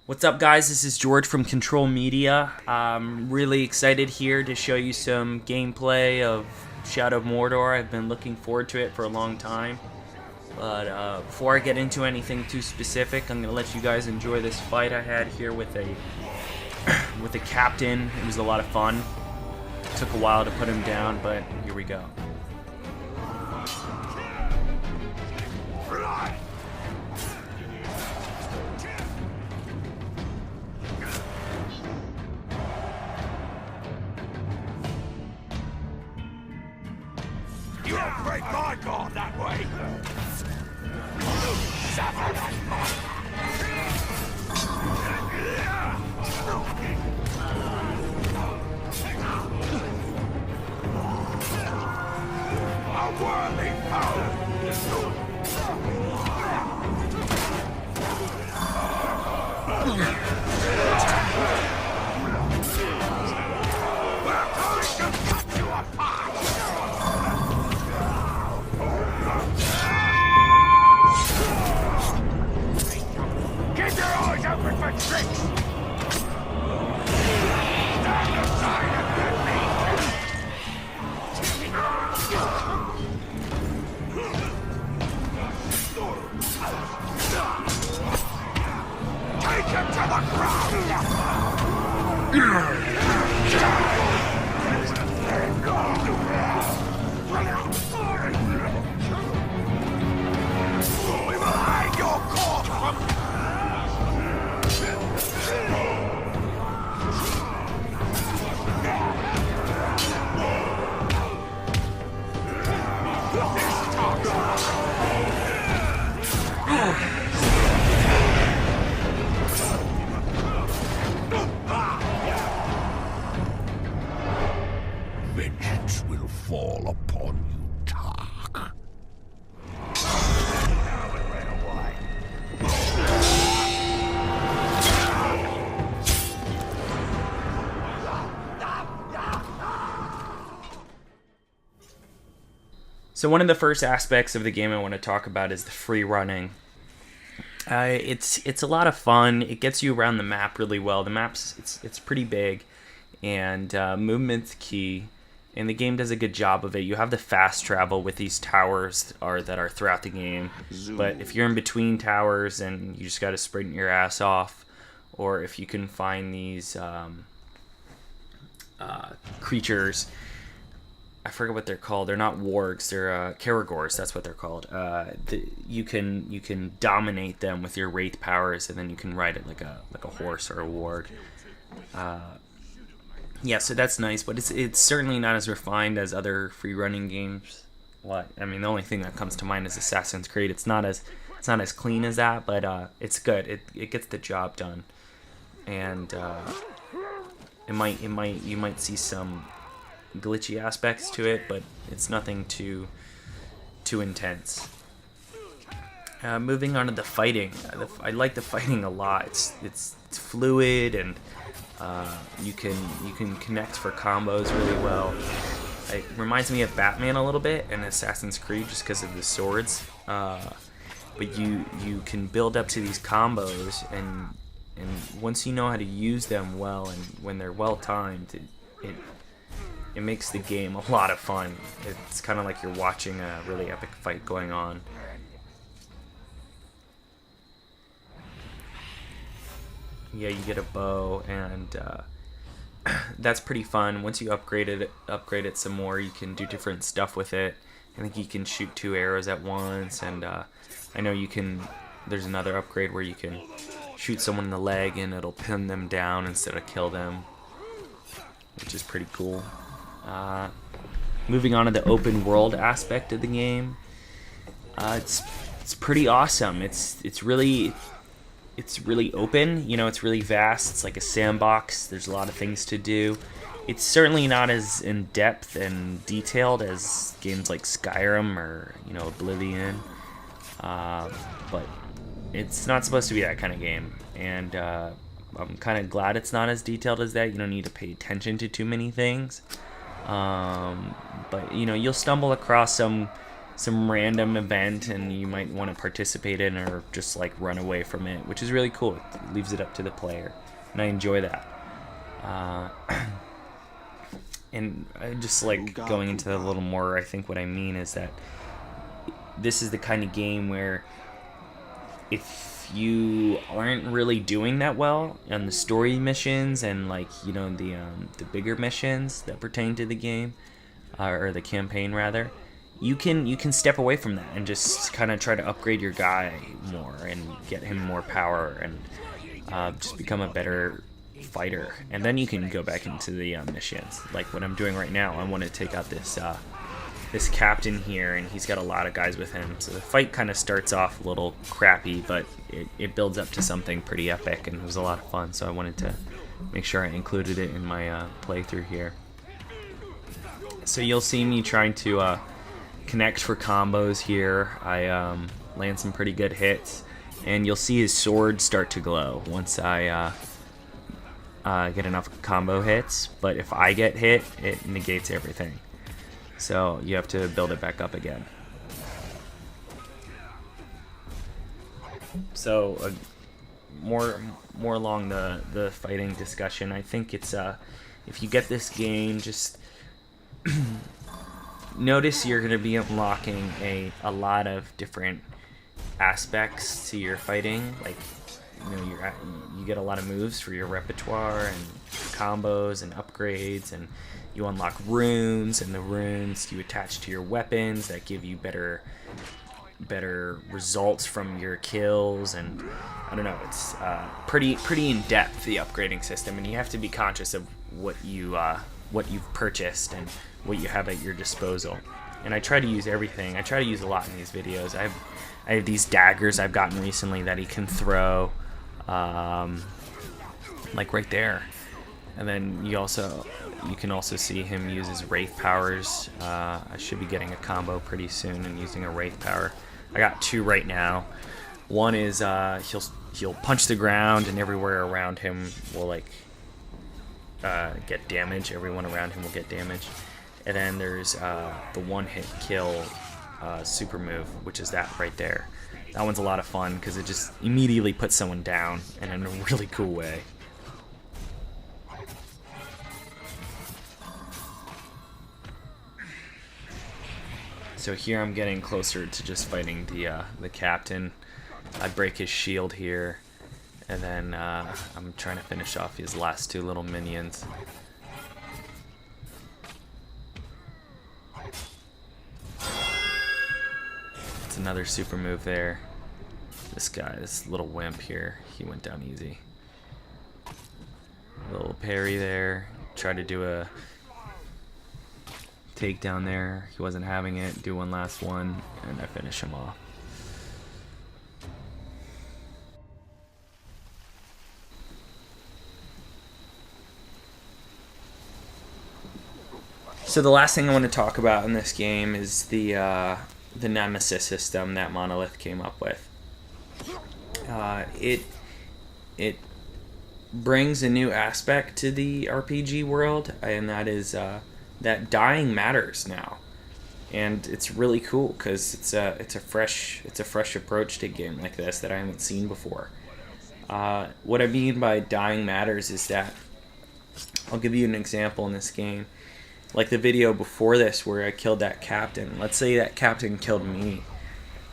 What's up, guys? This is George from ControlMedia. I'm really excited here to show you some gameplay of Shadow of Mordor. I've been looking forward to it for a long time. But before I get into anything too specific, I'm going to let you guys enjoy this fight I had here with a captain. It was a lot of fun. It took a while to put him down, but here we go. You don't break my guard that way! A worthy We're going to cut you apart! Keep your eyes open for tricks! Stand aside and let me take him to the ground! We will hide your corpse from vengeance will fall upon you, Tark. So one of the first aspects of the game I want to talk about is the free running. It's a lot of fun. It gets you around the map really well. The map's it's pretty big, and movement's key. And the game does a good job of it. You have the fast travel with these towers that are throughout the game. But if you're in between towers and you just got to sprint your ass off, or if you can find these creatures. I forget what they're called. They're not wargs. They're Caragors. That's what they're called. You can dominate them with your wraith powers, and then you can ride it like a horse or a warg. Yeah, so that's nice, but it's certainly not as refined as other free running games. I mean, the only thing that comes to mind is Assassin's Creed. It's not as clean as that, but it's good. It gets the job done, and you might see some glitchy aspects to it, but it's nothing too intense. Moving on to the fighting, I like the fighting a lot. It's fluid, and you can connect for combos really well. It reminds me of Batman a little bit and Assassin's Creed just because of the swords. But you can build up to these combos, and once you know how to use them well, and when they're well timed, it makes the game a lot of fun. It's kind of like you're watching a really epic fight going on. Yeah, you get a bow, and that's pretty fun. Once you upgrade it some more, you can do different stuff with it. I think you can shoot 2 arrows at once, and I know there's another upgrade where you can shoot someone in the leg and it'll pin them down instead of kill them, which is pretty cool. Moving on to the open world aspect of the game, it's pretty awesome. It's really open. You know, it's really vast. It's like a sandbox. There's a lot of things to do. It's certainly not as in depth and detailed as games like Skyrim or Oblivion, but it's not supposed to be that kind of game. And I'm kind of glad it's not as detailed as that. You don't need to pay attention to too many things. But you'll stumble across some some random event and you might want to participate in or just like run away from it, which is really cool. It leaves it up to the player, and I enjoy that. And I just like going into that a little more. I think what I mean is that this is the kind of game where if you aren't really doing that well on the story missions and like, you know, the bigger missions that pertain to the game, or the campaign rather, you can step away from that and just kind of try to upgrade your guy more and get him more power and just become a better fighter, and then you can go back into the missions like what I'm doing right now. I want to take out this captain here, and he's got a lot of guys with him, so the fight kind of starts off a little crappy, but it builds up to something pretty epic, and it was a lot of fun, so I wanted to make sure I included it in my playthrough here. So you'll see me trying to connect for combos here. I land some pretty good hits, and you'll see his sword start to glow once I get enough combo hits, but if I get hit, it negates everything. So you have to build it back up again. So more along the fighting discussion, I think it's if you get this game, just notice you're going to be unlocking a lot of different aspects to your fighting. Like, you know, you get a lot of moves for your repertoire and combos and upgrades, and you unlock runes, and the runes you attach to your weapons that give you better results from your kills. And I don't know, it's pretty in depth, the upgrading system, and you have to be conscious of what you've purchased and what you have at your disposal. And I try to use everything. I try to use a lot in these videos. I have these daggers I've gotten recently that he can throw, like right there. And then you can also see him use his wraith powers. I should be getting a combo pretty soon and using a wraith power. I got two right now. One is he'll punch the ground, and everywhere around him will like get damage. Everyone around him will get damage. And then there's the one-hit kill super move, which is that right there. That one's a lot of fun because it just immediately puts someone down, and in a really cool way. So here I'm getting closer to just fighting the captain. I break his shield here, and then I'm trying to finish off his last two little minions. It's another super move there. This little wimp here, he went down easy. Little parry there. Tried to do a takedown there. He wasn't having it. Do one last one, and I finish him off. So the last thing I want to talk about in this game is the Nemesis system that Monolith came up with. It brings a new aspect to the RPG world, and that is that dying matters now, and it's really cool because it's a fresh approach to a game like this that I haven't seen before. What I mean by dying matters is that, I'll give you an example in this game. Like the video before this where I killed that captain. Let's say that captain killed me.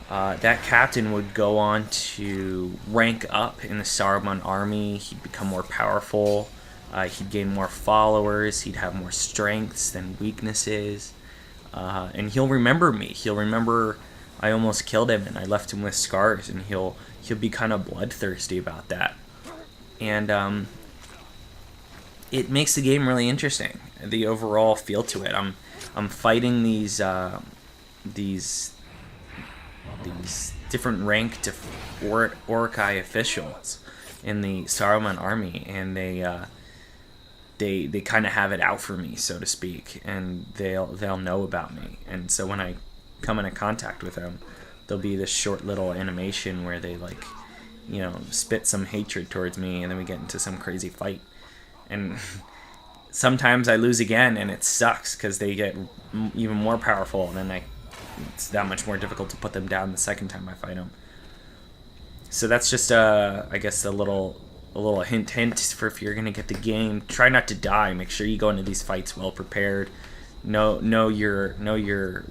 That captain would go on to rank up in the Saruman army. He'd become more powerful. He'd gain more followers. He'd have more strengths than weaknesses. And he'll remember me. He'll remember I almost killed him and I left him with scars. And he'll be kind of bloodthirsty about that. And it makes the game really interesting. The overall feel to it. I'm fighting these different ranked Orkai officials in the Saruman army, and they kind of have it out for me, so to speak, and they'll know about me. And so when I come into contact with them, there'll be this short little animation where they like, you know, spit some hatred towards me, and then we get into some crazy fight. And sometimes I lose again, and it sucks because they get even more powerful, and then I it's that much more difficult to put them down the second time I fight them. So that's just I guess a little hint for if you're gonna get the game. Try not to die. Make sure you go into these fights well prepared. Know your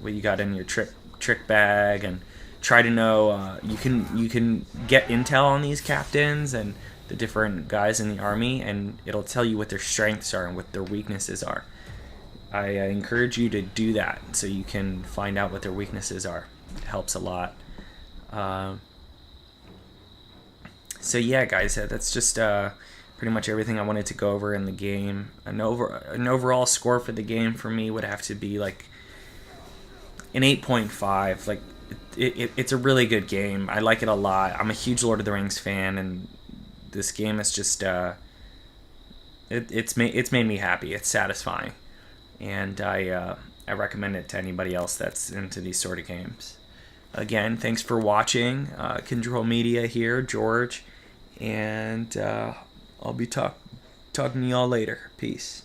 what you got in your trick bag, and try to know you can get intel on these captains and the different guys in the army, and it'll tell you what their strengths are and what their weaknesses are. I encourage you to do that so you can find out what their weaknesses are. It helps a lot. So yeah, guys, that's just pretty much everything I wanted to go over in the game. An overall score for the game for me would have to be like an 8.5. Like it's a really good game. I like it a lot. I'm a huge Lord of the Rings fan, and this game is just it's made me happy. It's satisfying, and I recommend it to anybody else that's into these sort of games. Again, thanks for watching. ControlMedia here, George, and I'll be talking to y'all later. Peace.